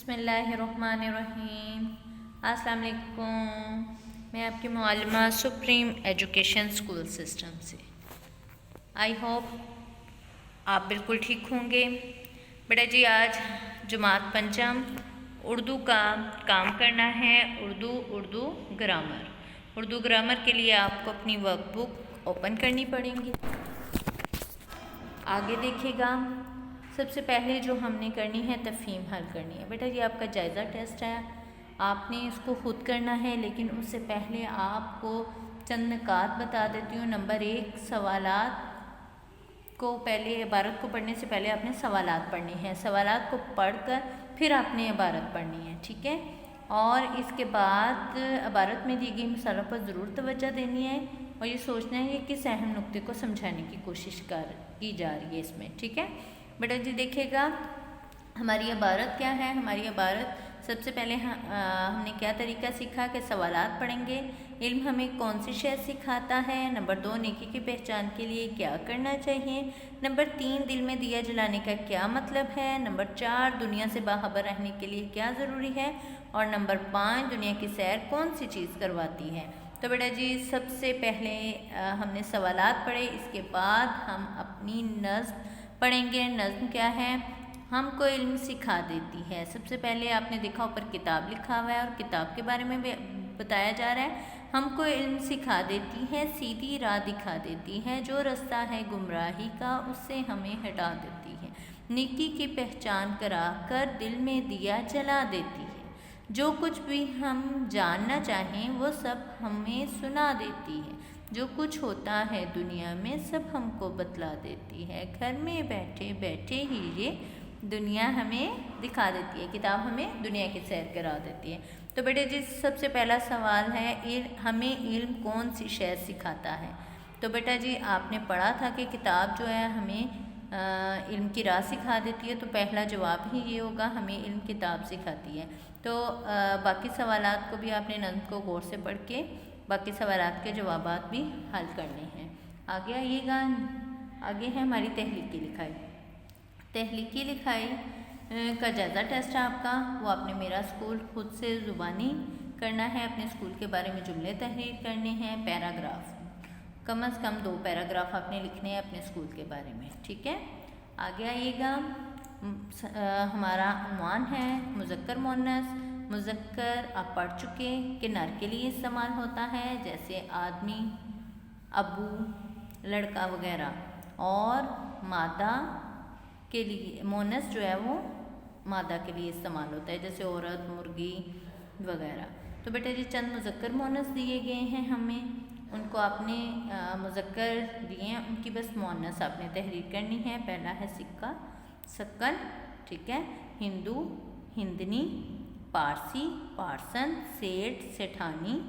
بسم اللہ الرحمن الرحیم۔ السلام علیکم، میں آپ کی معلمہ سپریم ایجوکیشن اسکول سسٹم سے۔ آئی ہوپ آپ بالکل ٹھیک ہوں گے۔ بیٹا جی آج جماعت پنچم اردو کا کام کرنا ہے، اردو گرامر کے لیے آپ کو اپنی ورک بک اوپن کرنی پڑیں گی۔ آگے دیکھیے گا، سب سے پہلے جو ہم نے کرنی ہے تفہیم حل کرنی ہے۔ بیٹا جی آپ کا جائزہ ٹیسٹ ہے، آپ نے اس کو خود کرنا ہے، لیکن اس سے پہلے آپ کو چند نکات بتا دیتی ہوں۔ نمبر 1، سوالات کو پہلے عبارت کو پڑھنے سے پہلے آپ نے سوالات پڑھنے ہیں، سوالات کو پڑھ کر پھر آپ نے عبارت پڑھنی ہے، ٹھیک ہے؟ اور اس کے بعد عبارت میں دی گئی مثالوں پر ضرور توجہ دینی ہے اور یہ سوچنا ہے کہ کس اہم نقطے کو سمجھانے کی کوشش کی جا رہی ہے اس میں، ٹھیک ہے؟ بیٹا جی دیکھے گا ہماری عبارت کیا ہے۔ ہماری عبارت سب سے پہلے ہم نے کیا طریقہ سیکھا کہ سوالات پڑھیں گے۔ علم ہمیں کون سی شے سکھاتا ہے۔ نمبر 2، نیکی کی پہچان کے لیے کیا کرنا چاہیے۔ نمبر 3، دل میں دیا جلانے کا کیا مطلب ہے۔ نمبر 4، دنیا سے باخبر رہنے کے لیے کیا ضروری ہے۔ اور نمبر 5، دنیا کی سیر کون سی چیز کرواتی ہے۔ تو بیٹا جی سب سے پہلے ہم نے سوالات پڑھے، اس کے بعد ہم اپنی نظم پڑھیں گے۔ نظم کیا ہے؟ ہم کو علم سکھا دیتی ہے۔ سب سے پہلے آپ نے دیکھا اوپر کتاب لکھا ہوا ہے اور کتاب کے بارے میں بتایا جا رہا ہے۔ ہم کو علم سکھا دیتی ہے، سیدھی راہ دکھا دیتی ہے، جو رستہ ہے گمراہی کا اس سے ہمیں ہٹا دیتی ہے، نیکی کی پہچان کرا کر دل میں دیا جلا دیتی ہے، جو کچھ بھی ہم جاننا چاہیں وہ سب ہمیں سنا دیتی ہے، جو کچھ ہوتا ہے دنیا میں سب ہم کو بتلا دیتی ہے، گھر میں بیٹھے بیٹھے ہی یہ دنیا ہمیں دکھا دیتی ہے، کتاب ہمیں دنیا کی سیر کرا دیتی ہے۔ تو بیٹے جی سب سے پہلا سوال ہے ہمیں علم کون سی شے سکھاتا ہے۔ تو بیٹا جی آپ نے پڑھا تھا کہ کتاب جو ہے ہمیں علم کی راہ سکھا دیتی ہے، تو پہلا جواب ہی یہ ہوگا، ہمیں علم کتاب سکھاتی ہے۔ تو باقی سوالات کو بھی آپ نے نظم کو غور سے پڑھ کے باقی سوالات کے جوابات بھی حل کرنے ہیں۔ آگے آئیے گا، آگے ہے ہماری تحلیقی لکھائی۔ تحلیقی لکھائی کا جائزہ ٹیسٹ ہے آپ کا، وہ آپ نے میرا اسکول خود سے زبانی کرنا ہے، اپنے اسکول کے بارے میں جملے تحریر کرنے ہیں، پیراگراف کم از کم 2 پیراگراف آپ نے لکھنے ہیں اپنے اسکول کے بارے میں، ٹھیک ہے؟ آگے آئیے گا، ہمارا عنوان ہے مذکر مؤنث۔ مذکر آپ پڑھ چکے کہ نر کے لیے استعمال ہوتا ہے، جیسے آدمی، ابو، لڑکا وغیرہ، اور مادہ کے لیے مؤنث جو ہے وہ مادہ کے لیے استعمال ہوتا ہے، جیسے عورت، مرغی وغیرہ۔ تو بیٹا جی چند مذکر مؤنث دیے گئے ہیں ہمیں، ان کو آپ نے مذکر دیے ہیں، ان کی بس مؤنث آپ نے تحریر کرنی ہے۔ پہلا ہے سکہ، سکن، ٹھیک ہے؟ ہندو، ہندنی، پارسی، پارسن، سیٹھ، سیٹھانی،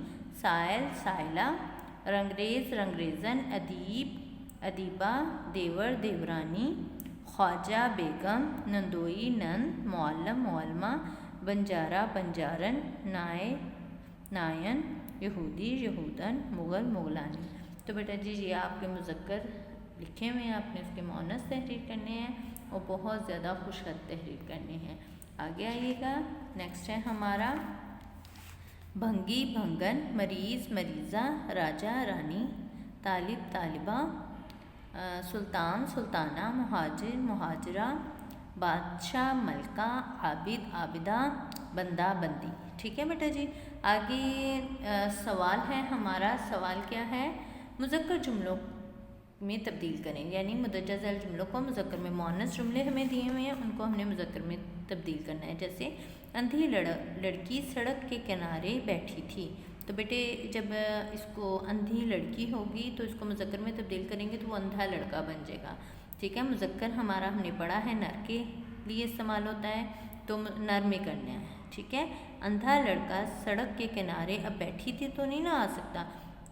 سائل، سائلہ، رنگریز، رنگریزن، ادیب، ادیبہ، دیور، دیورانی، خواجہ، بیگم، نندوئی، نند، معلم، معلمہ، بنجارہ، بنجارن، نائے، نائن، یہودی، یہودن، مغل، مغلانی۔ تو بیٹا جی یہ آپ کے مذکر لکھے ہوئے ہیں، آپ نے اس کے مؤنث تحریر کرنے ہیں اور بہت زیادہ خوش خط تحریر کرنے ہیں۔ آگے آئیے گا، نیکسٹ ہے ہمارا بھنگی، بھنگن، مریض، مریضہ، راجہ، رانی، طالب، طالبہ، سلطان، سلطانہ، مہاجر، مہاجرہ، بادشاہ، ملکہ، عابد، عابدہ، بندہ، بندی، ٹھیک ہے بیٹا جی؟ آگے سوال ہے ہمارا، سوال کیا ہے؟ مذکر جملوں میں تبدیل کریں، یعنی مندرجہ ذیل جملوں کو مذکر میں مؤنث جملے ہمیں دیے ہوئے ہیں، ان کو ہم نے مذکر میں تبدیل کرنا ہے، جیسے اندھی لڑکی سڑک کے کنارے بیٹھی تھی۔ تو بیٹے جب اس کو اندھی لڑکی ہوگی تو اس کو مذکر میں تبدیل کریں گے تو وہ اندھا لڑکا بن جائے گا، ٹھیک ہے؟ مذکر ہمارا ہم نے پڑھا ہے نر کے لیے استعمال ہوتا ہے، تو نر میں کرنا ہے، ٹھیک ہے؟ اندھا لڑکا سڑک کے کنارے، اب بیٹھی تھی تو نہیں نہ آ سکتا،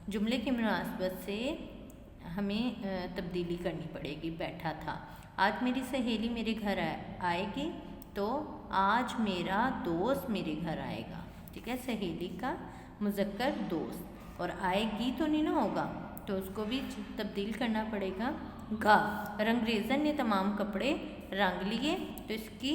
جملے کی مناسبت سے ہمیں تبدیلی کرنی پڑے گی، بیٹھا تھا۔ آج میری سہیلی میرے گھر آئے گی، تو آج میرا دوست میرے گھر آئے گا، ٹھیک ہے؟ سہیلی کا مذکر دوست، اور آئے گی تو نہیں نہ ہوگا، تو اس کو بھی تبدیل کرنا پڑے گا، گا۔ رنگریزن نے تمام کپڑے رنگ لیے، تو اس کی